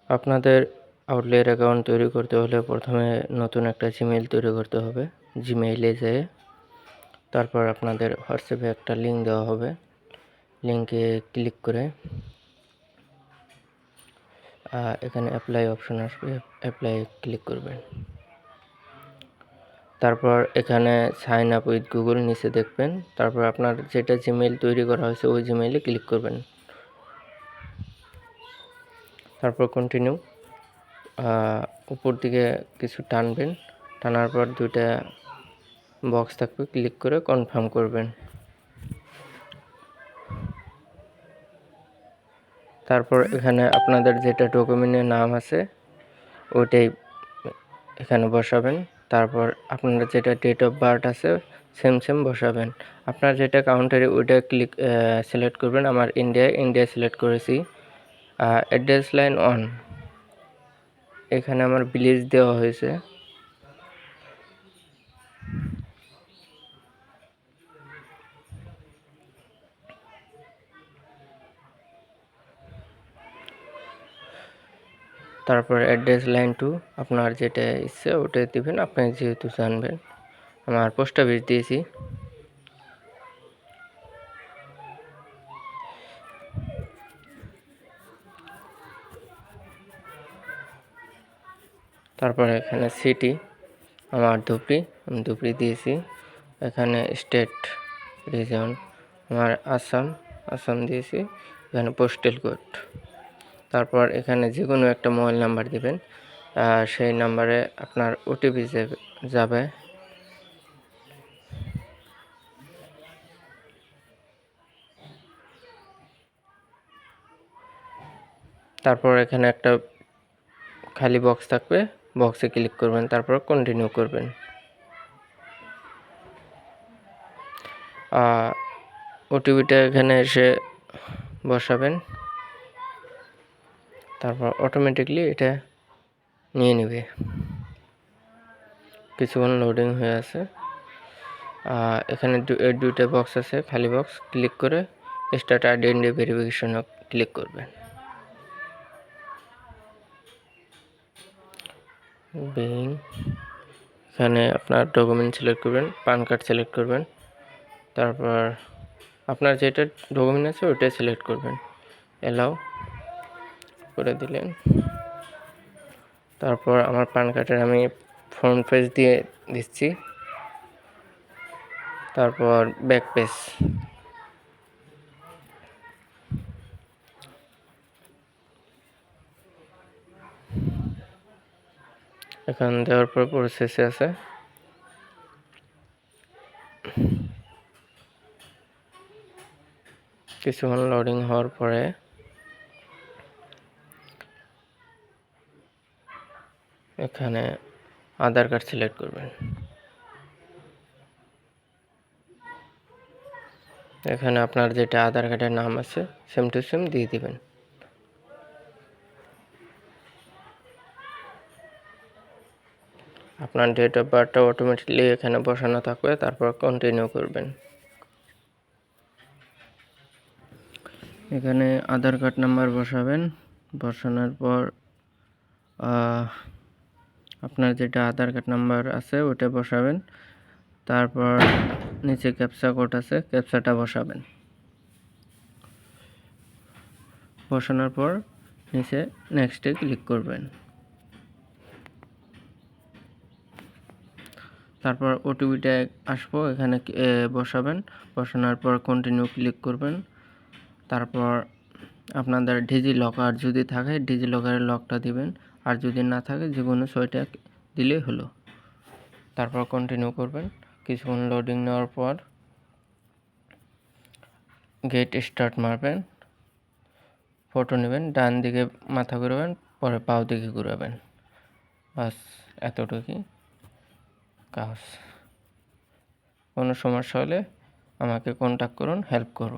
আপনাদের outlier account তৈরি করতে হলে প্রথমে নতুন একটা জিমেইল তৈরি করতে হবে। জিমেইলে যেয়ে তারপর আপনাদের হোয়াটসঅ্যাপে একটা লিঙ্ক দেওয়া হবে। লিঙ্কে ক্লিক করে এখানে অ্যাপ্লাই অপশন আসবে, অ্যাপ্লাই ক্লিক করবেন। তারপর এখানে সাইন আপ উইথ গুগল নিচে দেখবেন। তারপর আপনার যেটা জিমেইল তৈরি করা হয়েছে ওই জিমেইলে ক্লিক করবেন। তারপর কন্টিনিউ, উপর দিকে কিছু টানবেন, টানার পর দুইটা বক্স থাকবে, ক্লিক করে কনফার্ম করবেন। তারপর এখানে আপনাদের যেটা ডকুমেন্টের নাম আছে ওইটাই এখানে বসাবেন। তারপর আপনার যেটা ডেট অফ বার্থ আছে সেম বসাবেন। আপনার যেটা কাউন্টারে ওইটা সিলেক্ট করবেন। আমার ইন্ডিয়া সিলেক্ট করেছি। অ্যাড্রেস লাইন অন, এখানে আমার ভিলেজ দেওয়া হয়েছে। তারপর অ্যাড্রেস লাইন 2, আপনার যেটা ইচ্ছে ওটা দিবেন, আপনি যেহেতু জানবেন। আমার পোস্ট অফিস দিয়েছি। তারপর এখানে সিটি আমার ধুবড়ি, আমি ধুবড়ি দিয়েছি। এখানে স্টেট রিজন আমার আসাম দিয়েছি। এখানে পোস্টাল কোড। তারপর এখানে যে কোনো একটা মোবাইল নাম্বার দিবেন, সেই নাম্বারে আপনার ওটিপি যাবে। তারপর এখানে একটা খালি বক্স থাকবে, বক্সে ক্লিক করবেন, তারপর কন্টিনিউ করবেন। ওটিপিটা এখানে এসে বসাবেন। তারপর অটোমেটিকলি এটা নিয়ে নেবে। কিছুক্ষণ লোডিং হয়ে আছে। এখানে দুইটা বক্স আছে, খালি বক্স, ক্লিক করে স্টার্ট আইডেন্টি ভেরিফিকেশন ক্লিক করবেন। এখানে আপনার ডকুমেন্ট সিলেক্ট করবেন, পান কার্ড সিলেক্ট করবেন। তারপর আপনার যেটা ডকুমেন্ট আছে ওইটাই সিলেক্ট করবেন, অ্যালাউ করে দিলেন। তারপর আমার পান কার্ডের আমি ফ্রন্ট পেজ দিয়ে দিচ্ছি। তারপর ব্যাক পেজ, এখান দেওয়ার পর প্রসেসে আছে। কিছুক্ষণ লোডিং হওয়ার পরে এখানে আধার কার্ড সিলেক্ট করবেন। এখানে আপনার যেটা আধার কার্ডের নাম আছে সেম টু সেম দিয়ে দিবেন। আপনার ডেট অফ বার্থটা অটোমেটিকলি এখানে বসানো থাকবে। তারপর কন্টিনিউ করবেন। এখানে আধার কার্ড নাম্বার বসাবেন। বসানোর পর আপনার যেটা আধার কার্ড নাম্বার আছে ওটা বসাবেন। তারপর নিচে ক্যাপচা কোড আছে, ক্যাপচাটা বসাবেন। বসানোর পর নিচে নেক্সটে ক্লিক করবেন। তারপর ওটিপিটা আসবো, এখানে বসাবেন। বসানোর পর কন্টিনিউ ক্লিক করবেন। তারপর আপনাদের ডিজি লকার যদি থাকে ডিজি লকারের লকটা দিবেন, আর যদি না থাকে যে কোনো 6টা দিলেই হলো। তারপর কন্টিনিউ করবেন। কিছুক্ষণ লোডিং নেওয়ার পর গেট স্টার্ট মারবেন, ফটো নেবেন, ডান দিকে মাথা ঘুরাবেন, পরে বাও দিকে ঘুরাবেন। বাস এতটুকুই কাজ। কোনো সমস্যা হলে আমাকে কন্ট্যাক্ট করুন, হেল্প করব।